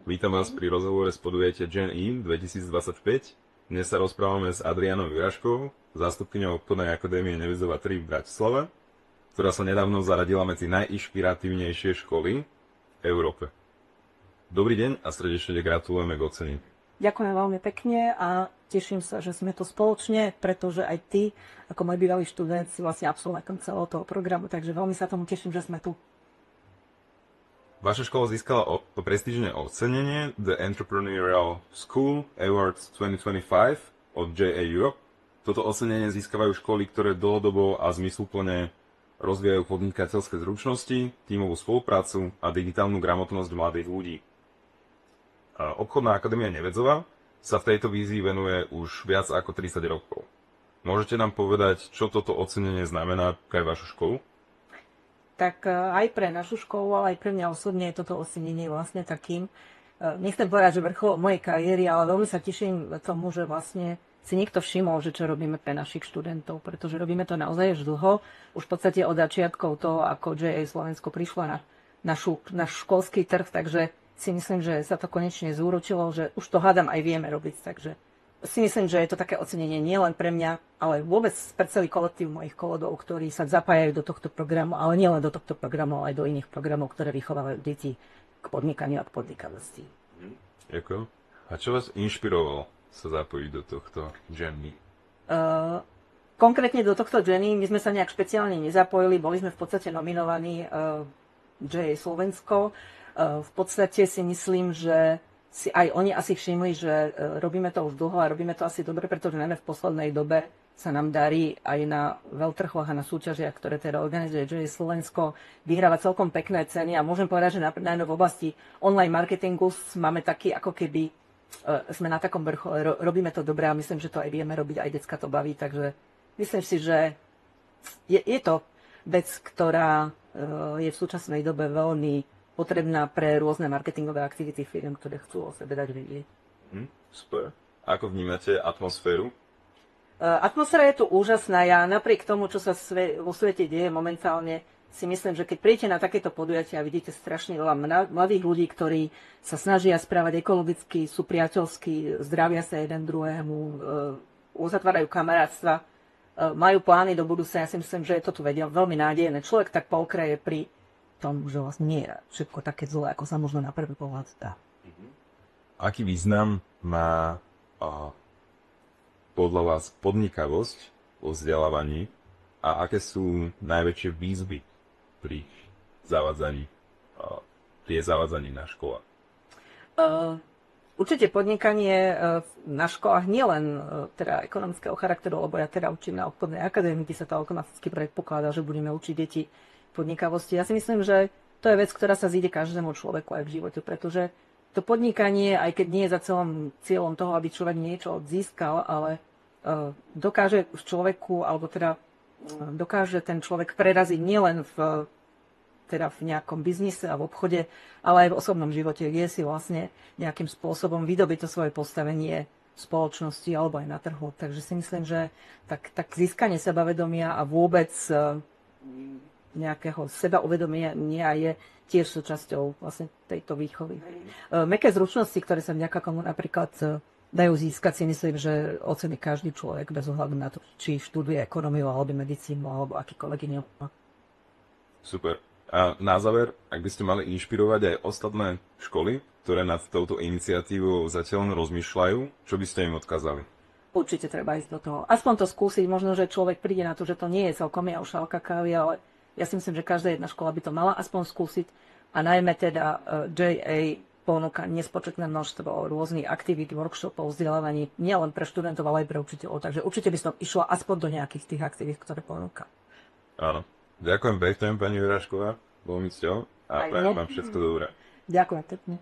Vítam vás pri rozhovore z podujatia Gen E 2025. Dnes sa rozprávame s Adrianou Juraškou, zástupkyňou obchodnej akadémie Nevezova 3 v Bratislave, ktorá sa nedávno zaradila medzi najinšpiratívnejšie školy v Európe. Dobrý deň a srdečne gratulujeme k oceneniu. Ďakujem veľmi pekne a teším sa, že sme tu spoločne, pretože aj ty, ako môj bývalý študent, si vlastne absolventom celého toho programu, takže veľmi sa tomu teším, že sme tu. Vaša škola získala prestížne ocenenie The Entrepreneurial School Awards 2025 od JA Europe. Toto ocenenie získavajú školy, ktoré dlhodobo a zmysluplne rozvíjajú podnikateľské zručnosti, tímovú spoluprácu a digitálnu gramotnosť mladých ľudí. Obchodná akadémia Nevedzova sa v tejto vízii venuje už viac ako 30 rokov. Môžete nám povedať, čo toto ocenenie znamená pre vašu školu? Tak aj pre našu školu, ale aj pre mňa osobne je toto ocenenie vlastne takým, nechcem povedať, že vrchol mojej kariéry, ale veľmi sa teším tomu, že vlastne si niekto všimol, že čo robíme pre našich študentov, pretože robíme to naozaj už dlho, už v podstate od začiatkov toho, ako JA Slovensko prišlo na náš školský trh, takže si myslím, že sa to konečne zúročilo, že už to hádam aj vieme robiť, takže si myslím, že je to také ocenenie nielen pre mňa, ale vôbec pre celý kolektív mojich kolegov, ktorí sa zapájajú do tohto programu, ale nielen do tohto programu, ale aj do iných programov, ktoré vychovávajú deti k podnikaniu a k podnikavosti. Ďakujem. A čo vás inšpirovalo sa zapojiť do tohto Gen E? Konkrétne do tohto Gen E my sme sa nejak špeciálne nezapojili, boli sme v podstate nominovaní JA Slovensko. V podstate si myslím, že si aj oni asi všimli, že robíme to už dlho a robíme to asi dobre, pretože najmä v poslednej dobe sa nám darí aj na veľtrhoch a na súťažiach, ktoré teda organizuje JA Slovensko, vyhráva celkom pekné ceny a môžem povedať, že najmä v oblasti online marketingu máme taký, ako keby sme na takom vrchole, robíme to dobre a myslím, že to aj vieme robiť, aj decka to baví, takže myslím si, že je to vec, ktorá je v súčasnej dobe veľmi potrebná pre rôzne marketingové aktivity firm, ktoré chcú o sebe dať vedieť. Super. Ako vnímate atmosféru? Atmosféra je tu úžasná. Ja napriek tomu, čo sa vo svete deje momentálne, si myslím, že keď príjete na takéto podujatia a vidíte strašne veľa mladých ľudí, ktorí sa snažia správať ekologicky, sú priateľskí, zdravia sa jeden druhému, uzatvárajú kamarátstva, majú plány do budúcna, ja si myslím, že je to tu vedia veľmi nádejné. Človek tak pookraje pri tom, že vlastne nie je všetko také zlé, ako sa možno na prvý pohľad zdá. Aký význam má podľa vás podnikavosť vo vzdelávaní a aké sú najväčšie výzvy pri zavádzaní na školách? Určite podnikanie na školách nielen teda ekonomického charakteru, lebo ja teda učím na obchodnej akadémii, kde sa to automaticky predpokladá, že budeme učiť deti podnikavosti. Ja si myslím, že to je vec, ktorá sa zíde každému človeku aj v živote, pretože to podnikanie, aj keď nie je za celým cieľom toho, aby človek niečo získal, ale dokáže v človeku, alebo teda dokáže ten človek preraziť nielen v nejakom biznise a v obchode, ale aj v osobnom živote, kde si vlastne nejakým spôsobom vydobiť to svoje postavenie v spoločnosti alebo aj na trhu. Takže si myslím, že tak získanie sebavedomia a vôbec nejakého sebauvedomenia je tiež súčasťou vlastne tejto výchovy. Mäkké zručnosti, ktoré sa vďaka komu napríklad dajú získať, si myslím, že ocení každý človek bez ohľadu na to, či študuje ekonómiu alebo medicínu alebo akýkoľvek iný. Super. A na záver, ak by ste mali inšpirovať aj ostatné školy, ktoré nad touto iniciatívou zatiaľ rozmýšľajú, čo by ste im odkázali? Určite treba ísť do toho. Aspoň to skúsiť. Možno, že človek príde na to, že to nie je celkom jeho šálka kávy, ale ja si myslím, že každá jedna škola by to mala aspoň skúsiť a najmä teda JA ponúka nespočetné množstvo rôznych aktivít, workshopov, vzdelávaní, nielen pre študentov, ale aj pre učiteľov. Takže určite by som išla aspoň do nejakých tých aktivít, ktoré ponúka. Áno. Ďakujem pekne, pani Jurašková. Bolo mi cťou a prajem vám všetko dobré. Ďakujem pekne.